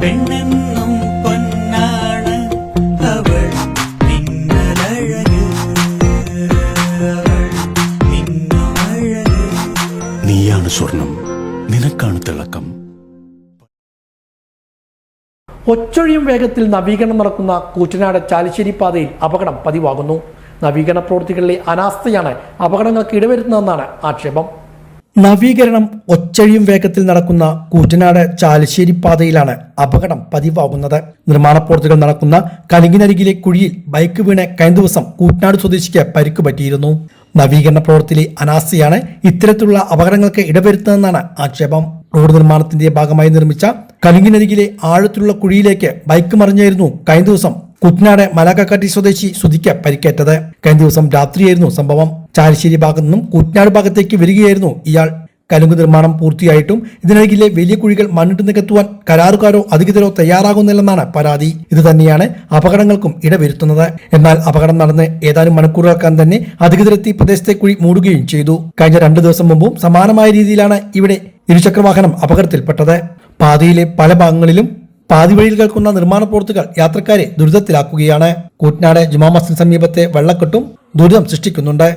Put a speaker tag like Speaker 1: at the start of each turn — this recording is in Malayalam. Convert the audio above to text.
Speaker 1: പെണ്ണെന്നും പൊന്നാണ് അവൾ മിന്നലഴക്, അവൾ മിന്നുമഴക്.
Speaker 2: നീയാണ് സ്വർണം, നിനക്കാണ് തിളക്കം.
Speaker 3: ഒച്ചൊഴിയും വേഗത്തിൽ നവീകരണം നടക്കുന്ന കൂറ്റനാട് ചാലിശ്ശേരി പാതയിൽ അപകടം പതിവാകുന്നു. നവീകരണ പ്രവൃത്തികളിലെ അനാസ്ഥയാണ് അപകടങ്ങൾക്ക് ഇടവരുത്തുന്നതെന്നാണ് ആക്ഷേപം. നവീകരണം ഒച്ചഴിയും വേഗത്തിൽ നടക്കുന്ന കൂറ്റനാട് ചാലിശ്ശേരി പാതയിലാണ് അപകടം പതിവാകുന്നത്. നിർമ്മാണ പ്രവൃത്തികൾ നടക്കുന്ന കലിങ്ങിനരികിലെ കുഴിയിൽ ബൈക്ക് വീണ് കഴിഞ്ഞ ദിവസം കൂറ്റനാട് സ്വദേശിക്ക് പരിക്ക് പറ്റിയിരുന്നു. നവീകരണ പ്രവൃത്തിയിലെ അനാസ്ഥയാണ് ഇത്തരത്തിലുള്ള അപകടങ്ങൾക്ക് ഇടവരുത്തുന്നതെന്നാണ് ആക്ഷേപം. റോഡ് നിർമ്മാണത്തിന്റെ ഭാഗമായി നിർമ്മിച്ച കലിങ്ങിനരികിലെ ആഴത്തിലുള്ള കുഴിയിലേക്ക് ബൈക്ക് മറിഞ്ഞായിരുന്നു കഴിഞ്ഞ ദിവസം കുട്ടനാട് മലക്കക്കാട്ടി സ്വദേശി സുധിക്ക് പരിക്കേറ്റത്. കഴിഞ്ഞ ദിവസം രാത്രിയായിരുന്നു സംഭവം. ചാലിശ്ശേരി ഭാഗത്തു നിന്നും കുട്ടനാട് ഭാഗത്തേക്ക് വരികയായിരുന്നു ഇയാൾ. കലുങ്ക് നിർമ്മാണം പൂർത്തിയായിട്ടും ഇതിനരികിലെ വലിയ കുഴികൾ മണ്ണിട്ട് നികത്തുവാൻ കരാറുകാരോ അധികൃതരോ തയ്യാറാകുന്നില്ലെന്നാണ് പരാതി. ഇത് തന്നെയാണ് അപകടങ്ങൾക്കും ഇടവരുത്തുന്നത്. എന്നാൽ അപകടം നടന്ന് ഏതാനും മണിക്കൂറുകൾക്കാൻ തന്നെ അധികൃതരെത്തി പ്രദേശത്തെ കുഴി മൂടുകയും ചെയ്തു. കഴിഞ്ഞ 2 ദിവസം മുമ്പും സമാനമായ രീതിയിലാണ് ഇവിടെ ഇരുചക്രവാഹനം അപകടത്തിൽപ്പെട്ടത്. പാതയിലെ പല ഭാഗങ്ങളിലും പാതി വഴിയിൽ കേൾക്കുന്ന നിർമ്മാണ പ്രവൃത്തികൾ യാത്രക്കാരെ ദുരിതത്തിലാക്കുകയാണ്. കൂറ്റനാട് ജുമാ മസ്ജിദിന് സമീപത്തെ വെള്ളക്കെട്ടും ദുരിതം സൃഷ്ടിക്കുന്നുണ്ട്.